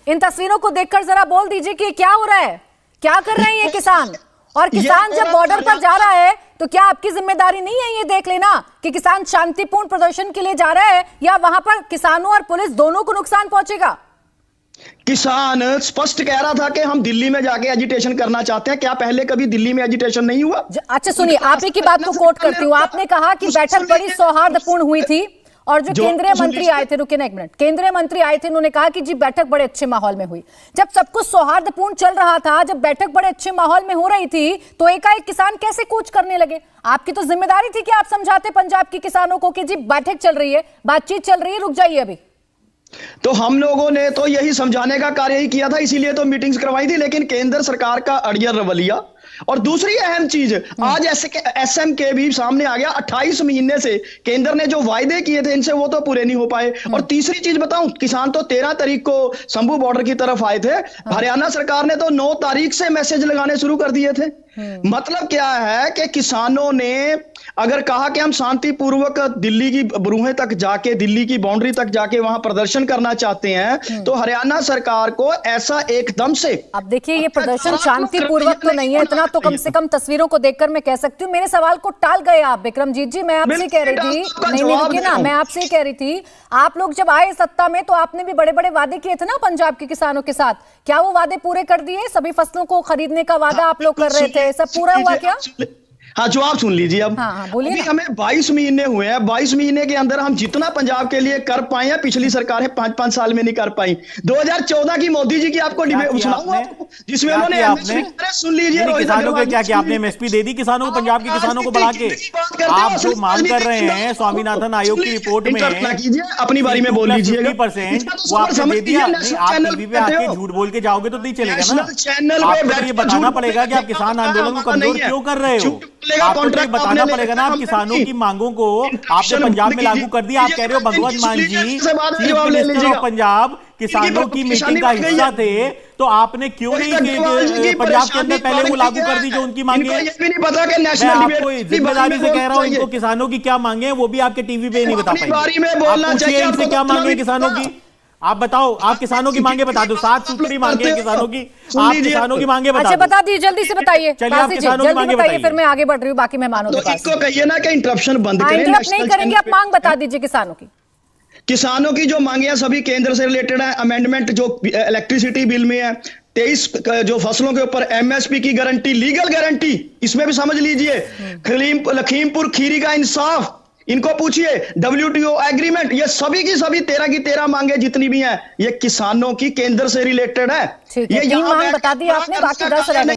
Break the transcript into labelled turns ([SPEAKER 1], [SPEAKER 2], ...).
[SPEAKER 1] इन तस्वीरों को देखकर जरा बोल दीजिए कि क्या हो रहा है, क्या कर रहे हैं ये किसान। और किसान जब बॉर्डर पर जा रहा है तो क्या आपकी जिम्मेदारी नहीं है ये देख लेना कि किसान शांतिपूर्ण प्रदर्शन के लिए जा रहा है या वहां पर किसानों और पुलिस दोनों को नुकसान पहुंचेगा?
[SPEAKER 2] किसान स्पष्ट कह रहा था कि हम दिल्ली में जाके एजिटेशन करना चाहते हैं। क्या पहले कभी दिल्ली में एजिटेशन नहीं हुआ?
[SPEAKER 1] अच्छा सुनिए, आप ही की बात को कोट करती हूँ। आपने कहा कि बैठक बड़ी सौहार्दपूर्ण हुई थी और जो केंद्रीय मंत्री आए थे, रुकिए ना एक मिनट, केंद्रीय मंत्री आए थे, उन्होंने कहा कि जी बैठक बड़े अच्छे माहौल में हुई। जब सब कुछ सौहार्दपूर्ण चल रहा था, जब बैठक बड़े अच्छे माहौल में हो रही थी, तो एकाएक किसान कैसे कूच करने लगे? आपकी तो जिम्मेदारी थी कि आप समझाते पंजाब के किसानों को कि जी बैठक चल रही है, बातचीत चल रही है, रुक जाइए अभी।
[SPEAKER 2] तो हम लोगों ने तो यही समझाने का कार्य ही किया था, इसीलिए तो मीटिंग्स करवाई थी। लेकिन केंद्र सरकार का अड़ियल रवैया और दूसरी अहम चीज, आज एसएमके भी सामने आ गया। 28 महीने से केंद्र ने जो वायदे किए थे इनसे वो तो पूरे नहीं हो पाए। और तीसरी चीज बताऊं, किसान तो 13 तारीख को शंभू बॉर्डर की तरफ आए थे, हरियाणा सरकार ने तो 9 तारीख से मैसेज लगाने शुरू कर दिए थे। मतलब क्या है कि किसानों ने अगर कहा कि हम शांतिपूर्वक दिल्ली की बरूहें तक जाके, दिल्ली की बाउंड्री तक जाके वहां प्रदर्शन करना चाहते हैं, तो हरियाणा सरकार को ऐसा एकदम से,
[SPEAKER 1] अब देखिए ये प्रदर्शन शांतिपूर्वक तो नहीं है, इतना तो कम से कम तस्वीरों को देखकर मैं कह सकती हूँ। मेरे सवाल को टाल गए आप विक्रमजीत जी। मैं आपसे कह रही थी, नहीं रुकिए ना, मैं आपसे कह रही थी, आप लोग जब आए सत्ता में तो आपने भी बड़े बड़े वादे किए थे ना पंजाब के किसानों के साथ। क्या वो वादे पूरे कर दिए? सभी फसलों को खरीदने का वादा आप लोग कर रहे थे, सब पूरा हुआ क्या?
[SPEAKER 2] हाँ, जवाब सुन लीजिए अब।
[SPEAKER 1] हाँ, बोलिए।
[SPEAKER 2] अभी हमें 22 महीने हुए हैं। 22 महीने के अंदर हम जितना पंजाब के लिए कर पाए हैं, पिछली सरकारें 5-5 साल में नहीं कर पाई। 2014 की मोदी जी की आपको सुनाऊंगा, जिसमें उन्होंने एमएसपी, सुन लीजिए,
[SPEAKER 3] किसानों को क्या किया आपने? एमएसपी दे दी किसानों को, पंजाब के किसानों को बढ़ा के। आप जो मांग कर रहे हैं स्वामीनाथन आयोग की रिपोर्ट में,
[SPEAKER 2] अपनी बारी में बोल लीजिएगा,
[SPEAKER 3] 50% वो आपने दे दिया। आप टीवी पे आके झूठ बोल के जाओगे तो नहीं चलेगा ना।
[SPEAKER 2] चैनल
[SPEAKER 3] आपको ये बताना पड़ेगा कि आप किसान आंदोलन को कमजोर क्यों कर रहे हो। आपको तो बताना पड़ेगा ना, आप किसानों की मांगों को आपने पंजाब में लागू कर दिया। आप कह रहे हो भगवंत मान जी चीफ मिनिस्टर ऑफ पंजाब किसानों की मीटिंग का हिस्सा थे, तो आपने क्यों नहीं पंजाब के अंदर पहले वो लागू कर दी जो उनकी मांगे? मैं आपको जिम्मेदारी से कह रहा हूं, इनको किसानों की क्या मांगे वो भी आपके टीवी पे नहीं बता पाएंगे। इनसे क्या मांगे किसानों की, आप बताओ। आप किसानों की मांगे बता दो, 7 सूत्री मांगे किसानों की, आप किसानों की मांगे बता दो।
[SPEAKER 1] बता दी, जल्दी से बताइए।
[SPEAKER 3] चलिए आप किसानों की मांगे बताइए,
[SPEAKER 1] फिर मैं आगे बढ़ रही हूँ बाकी मेहमानों के पास।
[SPEAKER 2] इनको कहिए ना कि इंटरप्शन बंद करें।
[SPEAKER 1] इंटरप्ट नहीं करेंगे, आप मांग बता दीजिए किसानों की।
[SPEAKER 2] किसानों की जो मांगे हैं सभी केंद्र से रिलेटेड है। अमेंडमेंट जो इलेक्ट्रिसिटी बिल में है, 23 जो फसलों के ऊपर एमएसपी की गारंटी, लीगल गारंटी, इसमें भी समझ लीजिए। लखीमपुर खीरी का इंसाफ, इनको पूछिए, WTO एग्रीमेंट, ये सभी की सभी 13 की 13 मांगे जितनी भी हैं, ये किसानों की केंद्र से रिलेटेड है।
[SPEAKER 1] ये मांग बता दी आपने, बाकी 10 रह गए।